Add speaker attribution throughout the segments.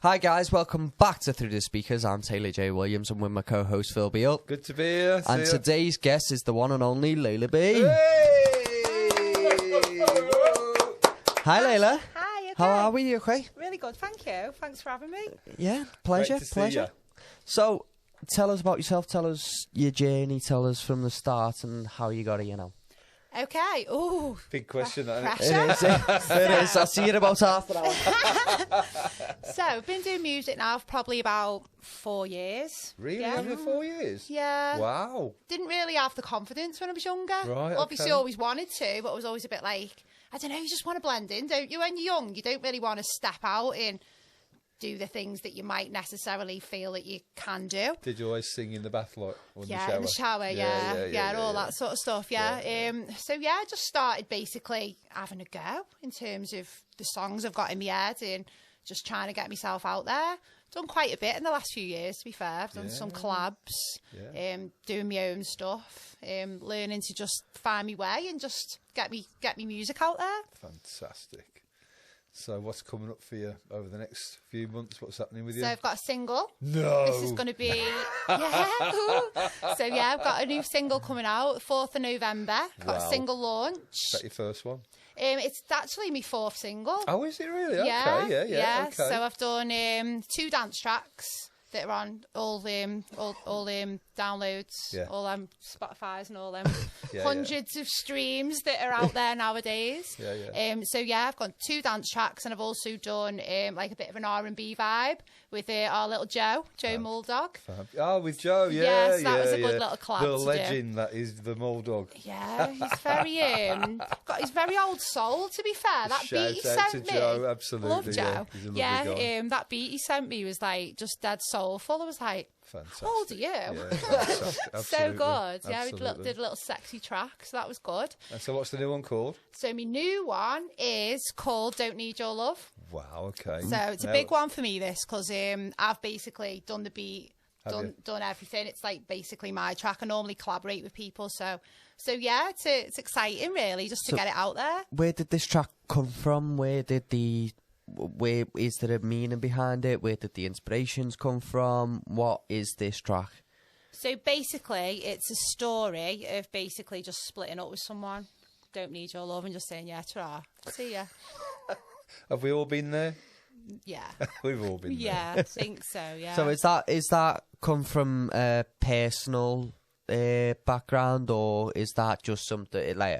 Speaker 1: Hi guys, welcome back to Through the Speakers. I'm Taylor J. Williams and with my co-host Phil Beale.
Speaker 2: Good to be here.
Speaker 1: And today's guest is the one and only Leila B.
Speaker 2: Hey!
Speaker 1: Hi Layla.
Speaker 3: Hi, okay.
Speaker 1: How are we? You okay?
Speaker 3: Really good, thank you. Thanks for having me.
Speaker 1: Yeah, pleasure,
Speaker 2: Great to see
Speaker 1: pleasure.
Speaker 2: ya.
Speaker 1: So, tell us about yourself, tell us your journey, tell us from the start and how you got here now.
Speaker 3: Okay, ooh.
Speaker 2: Big question, that
Speaker 3: Pressure.
Speaker 1: It is. I'll see you in about half an hour.
Speaker 3: So, I've been doing music now for probably about 4 years.
Speaker 2: Really?
Speaker 3: Yeah.
Speaker 2: Over 4 years?
Speaker 3: Yeah.
Speaker 2: Wow.
Speaker 3: Didn't really have the confidence when I was younger.
Speaker 2: Right,
Speaker 3: Obviously,
Speaker 2: okay.
Speaker 3: always wanted to, but I was always a bit like, I don't know, you just want to blend in, don't you? When you're young, you don't really want to step out and do the things that you might necessarily feel that you can do.
Speaker 2: Did you always sing in the bath like or in
Speaker 3: Yeah,
Speaker 2: the shower?
Speaker 3: in the shower, and all that sort of stuff, yeah. So, I just started basically having a go in terms of the songs I've got in my head and just trying to get myself out there. Done quite a bit in the last few years, to be fair. I've done some collabs, doing my own stuff, learning to just find my way and just get me music out there.
Speaker 2: Fantastic. So what's coming up for you over the next few months? What's happening with you?
Speaker 3: So I've got a single.
Speaker 2: No.
Speaker 3: This is going to be, ooh. So I've got a new single coming out, 4th of November. Got a single launch.
Speaker 2: Is that your first one?
Speaker 3: It's actually my 4th single.
Speaker 2: Oh, is it really?
Speaker 3: Yeah,
Speaker 2: Okay, yeah. Okay.
Speaker 3: So I've done 2 dance tracks that are on all downloads, all them Spotify's and all them hundreds of streams that are out there nowadays. So I've got 2 dance tracks, and I've also done like a bit of an R&B vibe with our little Joe Mulldog.
Speaker 2: Oh, with Joe,
Speaker 3: so that was a good little collab
Speaker 2: The
Speaker 3: to
Speaker 2: legend that is the Mulldog.
Speaker 3: Yeah, he's very got his very old soul. To be fair, that beat he
Speaker 2: Shout out
Speaker 3: sent
Speaker 2: to
Speaker 3: me,
Speaker 2: Joe, absolutely.
Speaker 3: love Joe.
Speaker 2: He's a lovely guy.
Speaker 3: That beat he sent me was like just dead soulful. I was like,
Speaker 2: fantastic.
Speaker 3: how old are you?
Speaker 2: Yeah,
Speaker 3: So good. Yeah, we
Speaker 2: absolutely.
Speaker 3: did a little sexy track, so that was good.
Speaker 2: And so what's the new one called?
Speaker 3: So my new one is called Don't Need Your Love.
Speaker 2: Wow, okay.
Speaker 3: So it's a big one for me, this, because I've basically done the beat, done everything. It's like basically my track. I normally collaborate with people, so it's exciting really just to get it out there.
Speaker 1: Where did this track come from? Where is there a meaning behind it? Where did the inspirations come from? What is this track?
Speaker 3: So basically, it's a story of basically just splitting up with someone. Don't need your love and just saying, yeah, ta-ra, see ya.
Speaker 2: Have we all been there?
Speaker 3: Yeah.
Speaker 2: We've all been there.
Speaker 3: Yeah, I think so, yeah.
Speaker 1: So is that come from a personal background, or is that just something like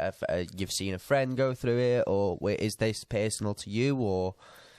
Speaker 1: you've seen a friend go through it, or is this personal to you, or?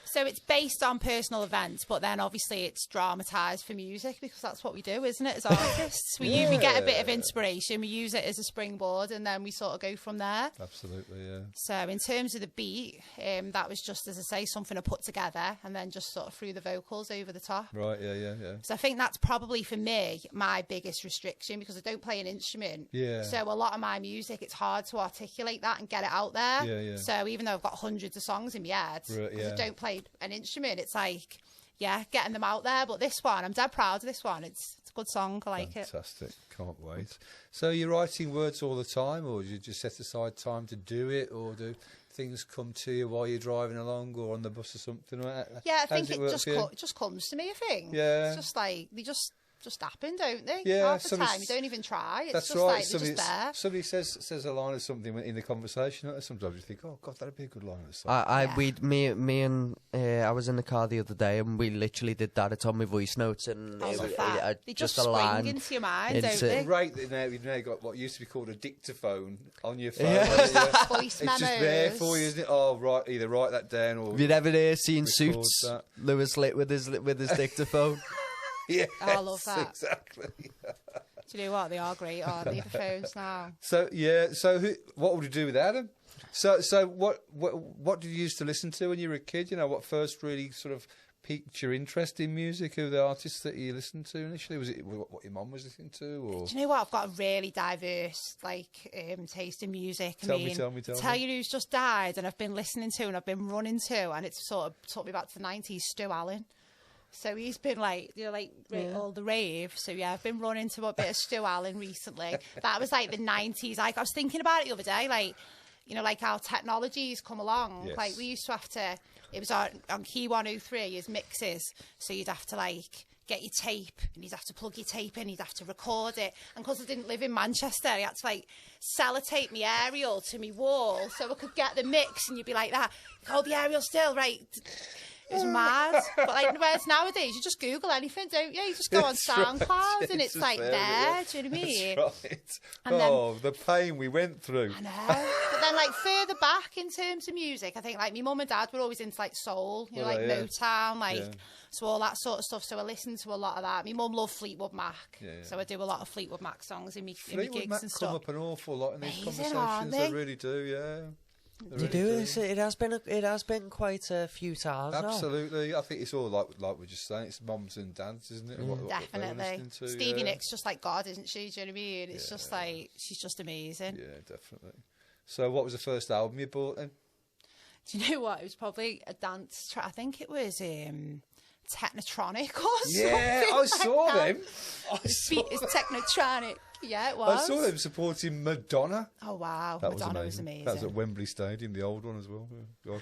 Speaker 3: So it's based on personal events, but then obviously it's dramatised for music, because that's what we do, isn't it, as artists? We get a bit of inspiration, we use it as a springboard, and then we sort of go from there.
Speaker 2: Absolutely, yeah.
Speaker 3: So in terms of the beat, that was just, as I say, something I put together and then just sort of threw the vocals over the top.
Speaker 2: Right, yeah.
Speaker 3: So I think that's probably, for me, my biggest restriction, because I don't play an instrument.
Speaker 2: Yeah.
Speaker 3: So a lot of my music, it's hard to articulate that and get it out there.
Speaker 2: Yeah.
Speaker 3: So even though I've got hundreds of songs in my head, because I don't play an instrument, it's like, getting them out there. But this one, I'm dead proud of this one. It's a good song. I like it.
Speaker 2: Fantastic. Can't wait. So you're writing words all the time, or do you just set aside time to do it, or do things come to you while you're driving along or on the bus or something?
Speaker 3: Yeah, I think it just comes to me, I think.
Speaker 2: Yeah.
Speaker 3: It's just like, they just happen, don't they?
Speaker 2: Yeah,
Speaker 3: half the time you don't even try. It's
Speaker 2: that's
Speaker 3: just
Speaker 2: right.
Speaker 3: like they're just there.
Speaker 2: Somebody says a line or something in the conversation. Sometimes you think, "Oh God, that'd be a good line." I
Speaker 1: was in the car the other day, and we literally did that. It's on my voice notes, and
Speaker 3: they just
Speaker 1: a
Speaker 3: spring
Speaker 1: line
Speaker 3: into your mind, don't they?
Speaker 2: Right now, you've now got what used to be called a dictaphone on your phone.
Speaker 1: Yeah.
Speaker 3: Voice memos.
Speaker 2: It's just there for you, isn't it? Oh, right. Either write that down or.
Speaker 1: Have you ever seen
Speaker 2: record
Speaker 1: Suits?
Speaker 2: that.
Speaker 1: Lewis Litt with his dictaphone.
Speaker 2: Yeah,
Speaker 3: I love that.
Speaker 2: Exactly.
Speaker 3: Do you know what? They are great, aren't they, the phones now?
Speaker 2: So what would you do without them? So what did you used to listen to when you were a kid? You know, what first really sort of piqued your interest in music? Who were the artists that you listened to initially? Was it what your mum was listening to? Or?
Speaker 3: Do you know what? I've got a really diverse taste in music.
Speaker 2: Tell me.
Speaker 3: Tell you who's just died, and I've been listening to, and I've been running to, and it's sort of took me back to the 90s. Stu Allen. So he's been all the rave. So I've been running to a bit of Stu Allen recently. That was like the 90s. I was thinking about it the other day, you know, like how technology's come along.
Speaker 2: Yes.
Speaker 3: Like we used to have to, it was on Key 103 as mixes, so you'd have to like get your tape, and you'd have to plug your tape in, you'd have to record it. And because I didn't live in Manchester, I had to like sellotape my aerial to my wall so I could get the mix, and you'd be like that, hold the aerial still, right? It was mad. But like, whereas nowadays you just Google anything, don't you? You just go on SoundCloud and it's like there. Do you know what I mean?
Speaker 2: That's right.
Speaker 3: And
Speaker 2: the pain we went through.
Speaker 3: I know. But then like further back in terms of music, I think like my mum and dad were always into like soul, you know, like Motown, like so all that sort of stuff. So I listened to a lot of that. My mum loved Fleetwood Mac, so I do a lot of Fleetwood Mac songs in my gigs
Speaker 2: Fleetwood Mac
Speaker 3: and stuff.
Speaker 2: come up an awful lot in these
Speaker 3: Amazing,
Speaker 2: conversations.
Speaker 3: aren't
Speaker 2: They
Speaker 3: they?
Speaker 2: really do, yeah.
Speaker 1: You do this. It has been quite a few times.
Speaker 2: Absolutely, I think it's all like we're just saying. It's mums and dads, isn't it? What they're
Speaker 3: Definitely.
Speaker 2: listening to,
Speaker 3: Stevie Nicks just like God, isn't she? Do you know what I mean? It's just like she's just amazing.
Speaker 2: Yeah, definitely. So, what was the first album you bought then?
Speaker 3: Do you know what? It was probably a dance track. I think it was Technotronic or something.
Speaker 2: Yeah, I saw them.
Speaker 3: His beat is Technotronic. Yeah, it was.
Speaker 2: I saw them supporting Madonna.
Speaker 3: Oh wow,
Speaker 2: That
Speaker 3: Madonna
Speaker 2: was amazing.
Speaker 3: was amazing.
Speaker 2: That was at Wembley Stadium, the old one as well. Oh, God.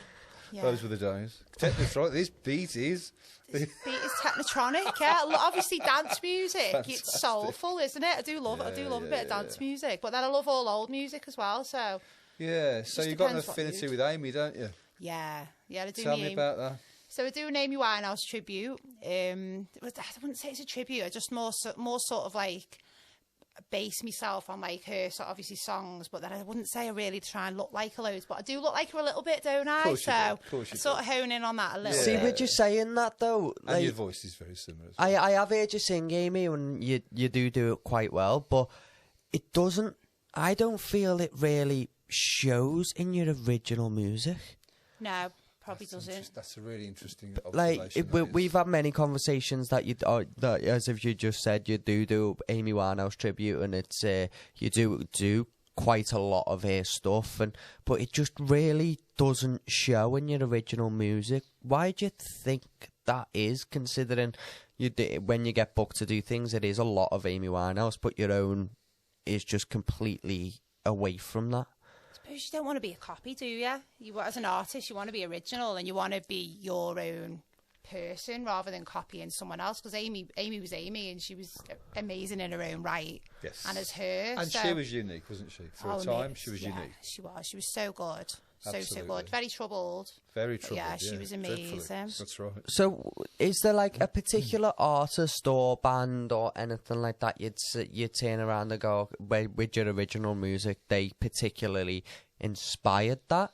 Speaker 3: Yeah.
Speaker 2: Those were the days. Technotronic. This beat is.
Speaker 3: This beat is Technotronic. Yeah, obviously dance music.
Speaker 2: Fantastic.
Speaker 3: It's soulful, isn't it? I do love it. I do love a bit of dance music, but then I love all old music as well. So
Speaker 2: Yeah. So
Speaker 3: Just
Speaker 2: you've got an
Speaker 3: depends what
Speaker 2: affinity
Speaker 3: mood.
Speaker 2: with Amy, don't you?
Speaker 3: yeah, I do.
Speaker 2: Tell me about that.
Speaker 3: So I do an Amy Winehouse tribute. I wouldn't say it's a tribute. I just more sort of like base myself on like her sort of obviously songs, but then I wouldn't say I really try and look like her loads, but I do look like her a little bit, don't I?
Speaker 2: Course you do.
Speaker 3: So
Speaker 2: Of course you
Speaker 3: I sort
Speaker 2: do.
Speaker 3: of hone in on that a little
Speaker 1: See,
Speaker 3: bit.
Speaker 1: would you saying that though?
Speaker 2: And your voice is very similar. As well.
Speaker 1: I have heard you sing, Amy, and you do it quite well, but it doesn't. I don't feel it really shows in your original music.
Speaker 3: No, probably doesn't.
Speaker 2: That's a really interesting
Speaker 1: Like
Speaker 2: observation.
Speaker 1: we've had many conversations that that as if you just said you do Amy Winehouse tribute, and it's you do quite a lot of her stuff, but it just really doesn't show in your original music. Why do you think that is? Considering when you get booked to do things, it is a lot of Amy Winehouse, but your own is just completely away from that.
Speaker 3: I suppose you don't want to be a copy, do you? As an artist, you want to be original and you want to be your own person rather than copying someone else. Because Amy was Amy, and she was amazing in her own right.
Speaker 2: Yes.
Speaker 3: And as her,
Speaker 2: And she was unique, wasn't she? For a time, she was
Speaker 3: yeah,
Speaker 2: unique.
Speaker 3: She was. She was so good. So
Speaker 2: Absolutely.
Speaker 3: good. Very troubled.
Speaker 2: Very
Speaker 3: But
Speaker 2: troubled.
Speaker 3: yeah, she was
Speaker 2: dreadfully.
Speaker 3: amazing.
Speaker 2: That's right.
Speaker 1: So, is there like a particular artist or band or anything like that you'd turn around and go with your original music? They particularly inspired that?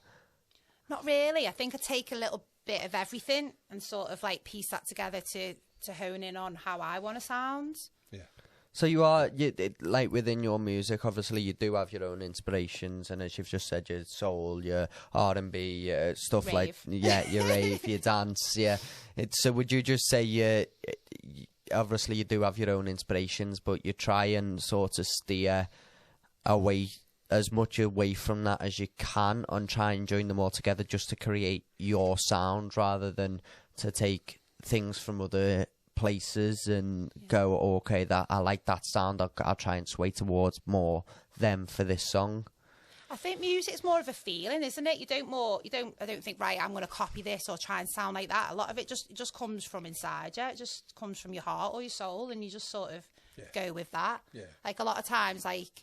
Speaker 3: Not really. I think I take a little bit of everything and sort of like piece that together to hone in on how I want to sound.
Speaker 2: Yeah.
Speaker 1: So like within your music, obviously you do have your own inspirations, and as you've just said, your soul, your R&B, stuff
Speaker 3: Rave.
Speaker 1: like your rave, your dance, So would you just say obviously you do have your own inspirations, but you try and sort of steer away as much away from that as you can and try and join them all together just to create your sound rather than to take things from other places and go, okay, that I like that sound, I'll try and sway towards more them for this song?
Speaker 3: I think music's more of a feeling, isn't it? I don't think, right, I'm going to copy this or try and sound like that. A lot of it just comes from inside you. It just comes from your heart or your soul, and you just sort of go with that.
Speaker 2: Yeah.
Speaker 3: Like a lot of times, like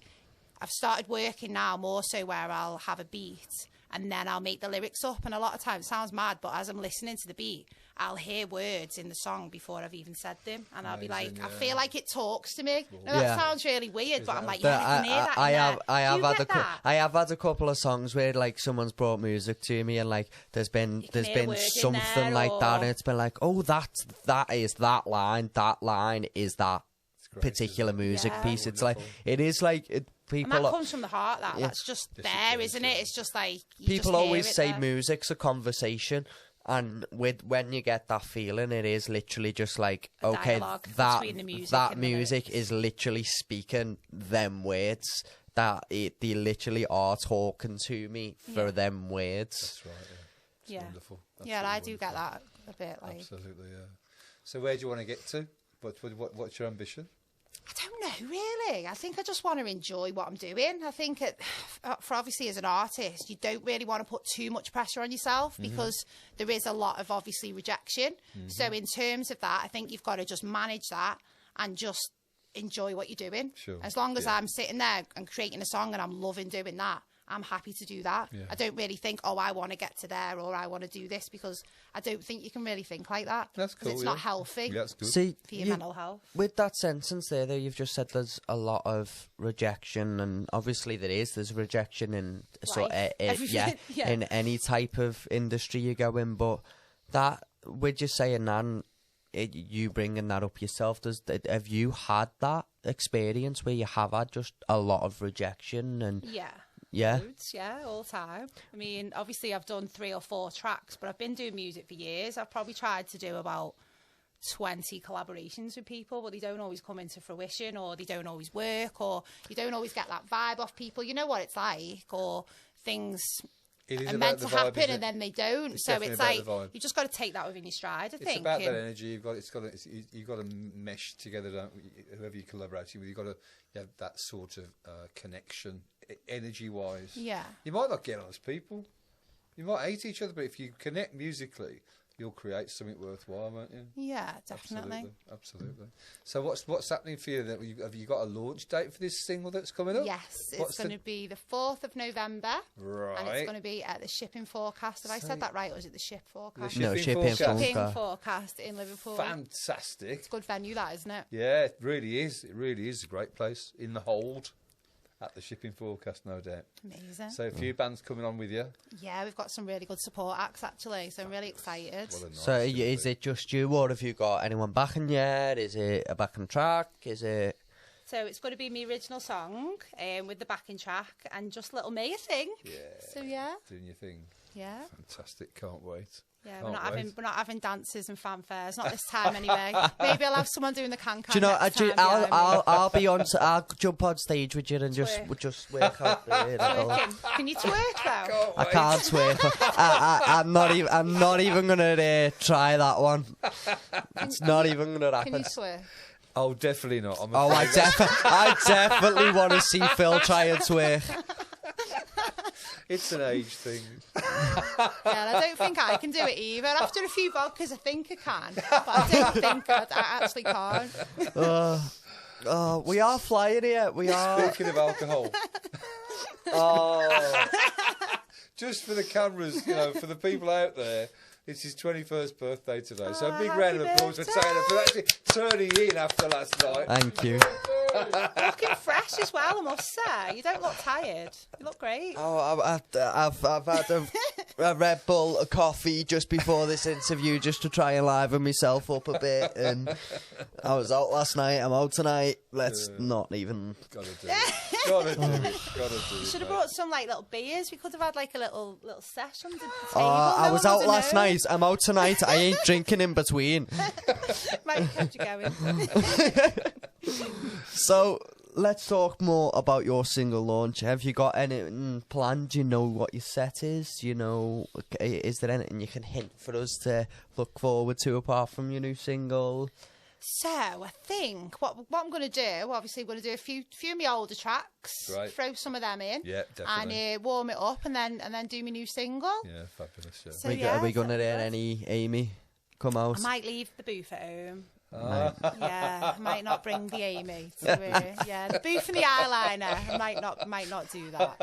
Speaker 3: I've started working now more so where I'll have a beat and then I'll make the lyrics up, and a lot of times it sounds mad, but as I'm listening to the beat, I'll hear words in the song before I've even said them, and I'll be like, I feel like it talks to me. Now, that sounds really weird, but I'm like, I can hear that.
Speaker 1: I have had a couple of songs where like someone's brought music to me, and like there's been something like that, and it's been like, oh, that is that line. That line is that particular music piece. It's like it is like it. People
Speaker 3: and that comes from the heart. That's just there, isn't it? It's just like
Speaker 1: people always say music's a conversation, and when you get that feeling, it is literally just like okay, that music is literally speaking them words. That they literally are talking to me for them words.
Speaker 2: That's right. Yeah. It's wonderful.
Speaker 3: Absolutely I do get that a bit. Like
Speaker 2: absolutely. Yeah. So where do you want to get to? What's your ambition?
Speaker 3: I don't know, really. I think I just want to enjoy what I'm doing. I think for obviously as an artist, you don't really want to put too much pressure on yourself because there is a lot of obviously rejection. So in terms of that, I think you've got to just manage that and just enjoy what you're doing.
Speaker 2: Sure.
Speaker 3: As long as I'm sitting there and creating a song and I'm loving doing that, I'm happy to do that.
Speaker 2: Yeah.
Speaker 3: I don't really think, oh, I want to get to there or I want to do this, because I don't think you can really think like that.
Speaker 2: That's cool.
Speaker 3: It's not healthy
Speaker 2: Yeah, that's good.
Speaker 1: See,
Speaker 3: for your mental health.
Speaker 1: with that sentence there, though, you've just said there's a lot of rejection, and obviously there's rejection in sort of,
Speaker 3: Everything, yeah.
Speaker 1: in any type of industry you go in. But that, with you saying that, you bringing that up yourself, have you had that experience where you have had just a lot of rejection? And
Speaker 3: Yeah, loads, all the time. I mean, obviously I've done 3 or 4 tracks, but I've been doing music for years. I've probably tried to do about 20 collaborations with people, but they don't always come into fruition, or they don't always work, or you don't always get that vibe off people. You know what it's like, or things are meant to happen and then they don't.
Speaker 2: It's
Speaker 3: so it's
Speaker 2: like
Speaker 3: you just got to take that within your stride, I think.
Speaker 2: It's about that energy. You've got to mesh together, don't you? Whoever you're collaborating with. You've got to have that sort of connection, energy-wise.
Speaker 3: Yeah.
Speaker 2: You might not get on as people. You might hate each other, but if you connect musically, you'll create something worthwhile, won't you?
Speaker 3: Yeah, definitely.
Speaker 2: Absolutely. So what's happening for you then? Have you got a launch date for this single that's coming up?
Speaker 3: Yes, it's going to be the 4th of November.
Speaker 2: Right.
Speaker 3: And it's going to be at the Shipping Forecast. Have I said that right, or is it the Ship Forecast?
Speaker 1: Shipping
Speaker 3: Forecast in Liverpool.
Speaker 2: Fantastic.
Speaker 3: It's a good venue, that, isn't it?
Speaker 2: Yeah, it really is. It really is a great place in the hold. At the Shipping Forecast, no doubt.
Speaker 3: Amazing.
Speaker 2: So a few bands coming on with you.
Speaker 3: Yeah, we've got some really good support acts, actually, so I'm really excited.
Speaker 1: So is it just you, or have you got anyone backing yet? Is it a backing track? Is it...
Speaker 3: So it's going to be my original song with the backing track and just little me, I think.
Speaker 2: Yeah.
Speaker 3: So, yeah.
Speaker 2: Doing your thing.
Speaker 3: Yeah.
Speaker 2: Fantastic, can't wait.
Speaker 3: Yeah, we're not having dances and fanfares, not this time anyway. Maybe I'll have someone doing the can-can. Do you know?
Speaker 1: I'll be on. I'll jump on stage with you and just work out.
Speaker 3: Can you twerk though?
Speaker 1: I can't twerk. I'm not even gonna try that one. It's not even gonna happen.
Speaker 3: Can you twerk?
Speaker 2: Oh, definitely not.
Speaker 1: I definitely want to see Phil try and twerk.
Speaker 2: It's an age thing.
Speaker 3: Yeah, I don't think I can do it either. After a few vodkas, I think I can, but I don't think I actually can't.
Speaker 1: We are flying here. We are.
Speaker 2: Speaking of alcohol. Just for the cameras, for the people out there, it's his 21st birthday today. So a big round of applause for Taylor for actually turning in after last night.
Speaker 1: Thank you.
Speaker 3: Looking fresh as well, I must say. You don't look tired. You look great.
Speaker 1: Oh, I've had a Red Bull, a coffee just before this interview, just to try and liven myself up a bit. And I was out last night. I'm out tonight. Let's not even.
Speaker 2: Gotta do it. Gotta do it.
Speaker 3: You should have brought some little beers. We could have had a little sesh under the table.
Speaker 1: I was out last night. I'm out tonight. I ain't drinking in between.
Speaker 3: Might have kept you going.
Speaker 1: So let's talk more about your single launch. Have you got anything planned? Do you know what your set is? Is there anything you can hint for us to look forward to apart from your new single?
Speaker 3: So I think what I'm going to do, obviously, I'm going to do a few of my older tracks, throw some of them in, and warm it up, and then do my new single.
Speaker 2: Yeah, fabulous. Yeah.
Speaker 1: So, are we going to hear any Amy come out?
Speaker 3: I might leave the booth at home. I might not bring the Amy to the booth and the eyeliner. I might not do that.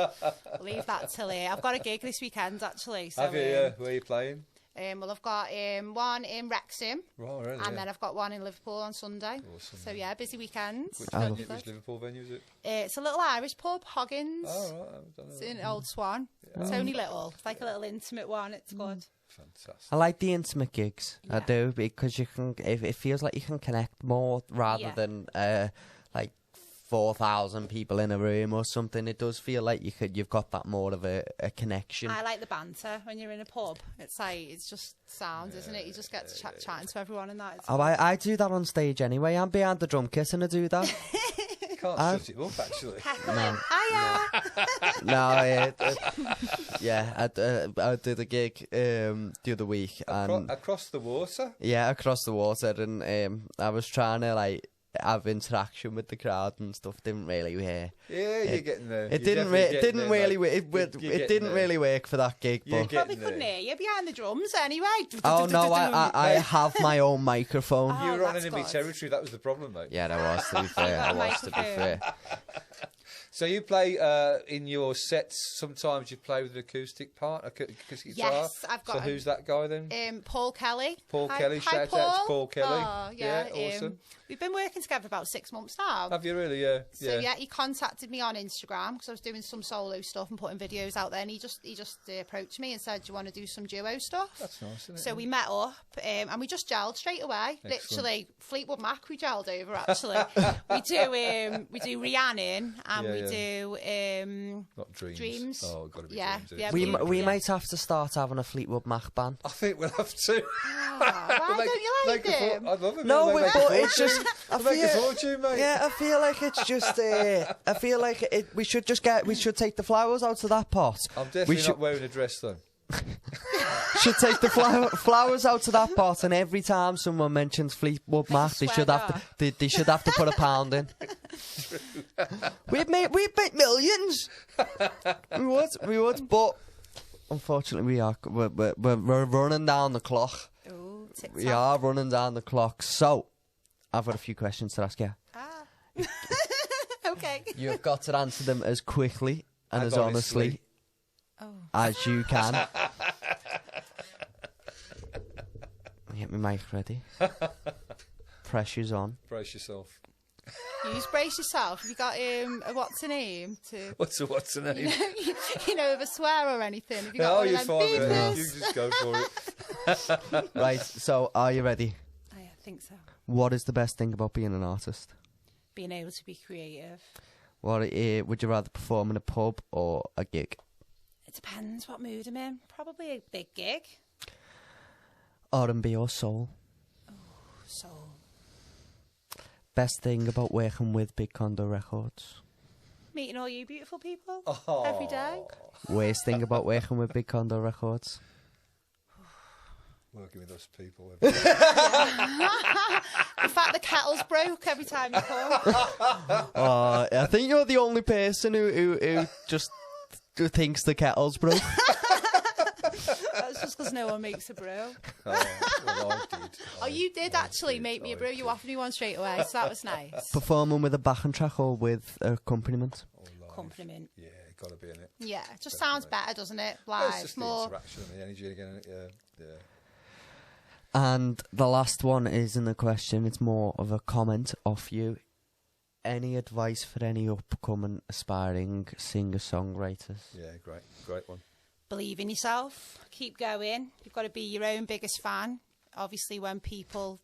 Speaker 3: I'll leave that till here. I've got a gig this weekend actually. So,
Speaker 2: have you? Where are you playing?
Speaker 3: Well, I've got one in Wrexham,
Speaker 2: really,
Speaker 3: and then I've got one in Liverpool on Sunday.
Speaker 2: Awesome.
Speaker 3: So yeah, busy weekend.
Speaker 2: Which Liverpool venue is it?
Speaker 3: It's a little Irish pub, Hoggins.
Speaker 2: Oh, right.
Speaker 3: It's in Old Swan. Yeah. It's only little. It's like a little intimate one. It's good.
Speaker 2: Fantastic.
Speaker 1: I like the intimate gigs. Yeah. I do, because you can. It feels like you can connect more rather than 4,000 people in a room or something. It does feel like you've got that more of a connection.
Speaker 3: I like the banter when you're in a pub. It's just sound, isn't it? You just get to chatting to everyone and that.
Speaker 1: I do that on stage anyway. I'm behind the drum kit and I do that.
Speaker 2: You can't shut it up, actually.
Speaker 1: I did a gig the other week.
Speaker 2: Across the water?
Speaker 1: Yeah, across the water. And I was trying to have interaction with the crowd and stuff didn't really work.
Speaker 2: Yeah, you're getting there.
Speaker 1: It didn't really work for that gig. But
Speaker 3: probably couldn't hear you behind the drums anyway.
Speaker 1: Oh no, I have my own microphone.
Speaker 2: You were on enemy territory. That was the problem, mate.
Speaker 1: Yeah, I was, to be fair.
Speaker 2: So you play in your sets. Sometimes you play with an acoustic acoustic guitar.
Speaker 3: Yes, I've got.
Speaker 2: So who's that guy then?
Speaker 3: Paul Kelly.
Speaker 2: Paul Kelly. Shout out to Paul Kelly.
Speaker 3: Oh, yeah,
Speaker 2: awesome.
Speaker 3: We've been working together for about 6 months now.
Speaker 2: Have you really? Yeah.
Speaker 3: So yeah, he contacted me on Instagram because I was doing some solo stuff and putting videos out there, and he just approached me and said, "Do you want to do some duo stuff?"
Speaker 2: That's nice, isn't it?
Speaker 3: So we met up and we just gelled straight away.
Speaker 2: Excellent.
Speaker 3: Literally, Fleetwood Mac we gelled over. Actually, we do Rhiannon and we do
Speaker 2: not Dreams.
Speaker 3: Dreams.
Speaker 2: Oh, got to be
Speaker 3: yeah,
Speaker 2: Dreams.
Speaker 3: yeah.
Speaker 1: We might have to start having a Fleetwood Mac band.
Speaker 2: I think we'll have to.
Speaker 3: Why don't you like them?
Speaker 2: I'd love it.
Speaker 1: No, but it's just.
Speaker 2: Make a fortune, mate.
Speaker 1: Yeah, I feel like it's just. I feel like we should take the flowers out of that pot.
Speaker 2: I'm definitely not wearing a dress though.
Speaker 1: Should take the flowers out of that pot, and every time someone mentions Fleetwood Mac, they should have to put £1 in. We'd make millions. We would, but unfortunately we're running down the clock.
Speaker 3: Ooh, TikTok.
Speaker 1: We are running down the clock, so I've got a few questions to ask you.
Speaker 3: Okay.
Speaker 1: You've got to answer them as quickly and as honestly as you can. Get my mic ready. Pressure's on.
Speaker 2: Brace yourself.
Speaker 3: Brace yourself. Have you got what's a name to?
Speaker 2: What's a name?
Speaker 3: You know, if a swear or anything. Have you got
Speaker 2: No,
Speaker 3: one
Speaker 2: you're
Speaker 3: of them
Speaker 2: fine with it.
Speaker 3: beepers?
Speaker 2: You just go for it.
Speaker 1: Right, so are you ready?
Speaker 3: I think so.
Speaker 1: What is the best thing about being an artist?
Speaker 3: Being able to be creative.
Speaker 1: What would you rather perform in a pub or a gig?
Speaker 3: It depends what mood I'm in. Probably a big gig.
Speaker 1: R&B or soul?
Speaker 3: Oh, soul.
Speaker 1: Best thing about working with Big Condo Records?
Speaker 3: Meeting all you beautiful people
Speaker 2: Oh.
Speaker 3: every day.
Speaker 1: Worst thing about working with Big Condo Records?
Speaker 2: Working with us people.
Speaker 3: In fact, the kettle's broke every time you come.
Speaker 1: I think you're the only person who just thinks the kettle's broke.
Speaker 3: That's just because no one makes a brew.
Speaker 2: Well, I did.
Speaker 3: You did actually make me a brew. You offered me one straight away, so that was nice.
Speaker 1: Performing with a backing track or with accompaniment?
Speaker 3: Compliment.
Speaker 2: Yeah, got to be in it.
Speaker 3: Yeah, it just sounds better, doesn't it? Live,
Speaker 2: It's just
Speaker 3: more.
Speaker 2: the interaction and the energy again. Yeah.
Speaker 1: And the last one isn't a question, it's more of a comment off you. Any advice for any upcoming aspiring singer-songwriters?
Speaker 2: Yeah, great one.
Speaker 3: Believe in yourself. Keep going. You've got to be your own biggest fan. Obviously, when people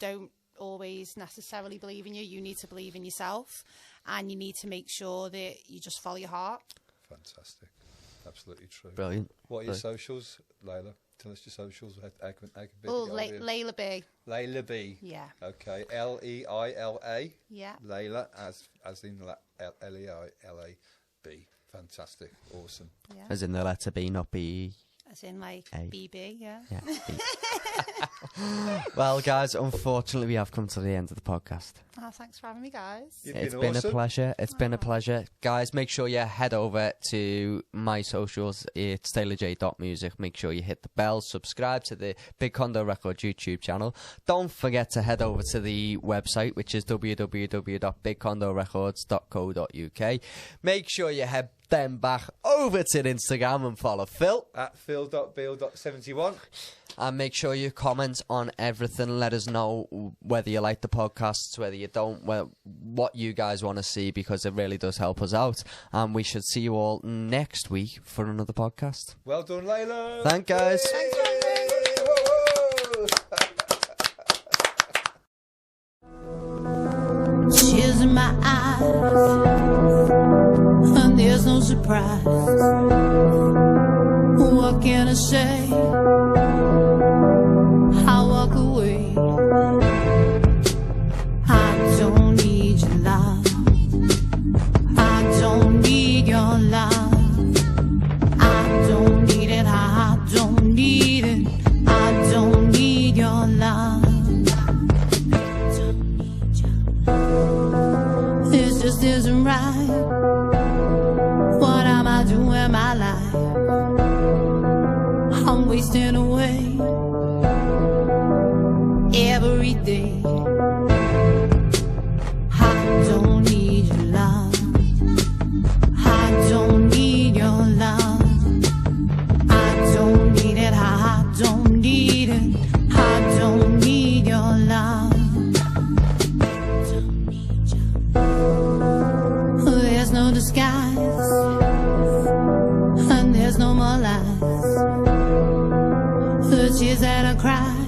Speaker 3: don't always necessarily believe in you, you need to believe in yourself, and you need to make sure that you just follow your heart.
Speaker 2: Fantastic. Absolutely true.
Speaker 1: Brilliant.
Speaker 2: What are your socials, Layla? Tell us your socials.
Speaker 3: Leila B.
Speaker 2: Leila B.
Speaker 3: Yeah.
Speaker 2: Okay. Leila.
Speaker 3: Yeah.
Speaker 2: Layla, as in Leila B. Fantastic. Awesome.
Speaker 3: Yeah.
Speaker 1: As in the letter B, not B.
Speaker 3: As in like
Speaker 1: A.
Speaker 3: BB, yeah.
Speaker 1: Yeah. B. Well, guys, unfortunately, we have come to the end of the podcast.
Speaker 3: Oh, thanks for having me, guys.
Speaker 1: It's been a pleasure. It's been a pleasure. Guys, make sure you head over to my socials. It's TaylorJ.music. Make sure you hit the bell. Subscribe to the Big Condo Records YouTube channel. Don't forget to head over to the website, which is www.bigcondorecords.co.uk. Make sure you head then back over to Instagram and follow Phil
Speaker 2: at phil.bill.71.
Speaker 1: and make sure you comment on everything. Let us know whether you like the podcasts, whether you don't, what you guys want to see, because it really does help us out. And we should see you all next week for another podcast.
Speaker 2: Well done, Layla.
Speaker 1: Thank guys.
Speaker 3: Thanks,
Speaker 4: Tears in my eyes, and there's no surprise. What can I say? I walk away. I don't need your love. I don't need your love. I don't need it. I don't need it. I don't need your love. I don't need your wasting away every day. I don't need your love. I don't need your love. I don't need it. I don't need it. I don't need your love. There's no disguise, and there's no more lies. The tears that I cry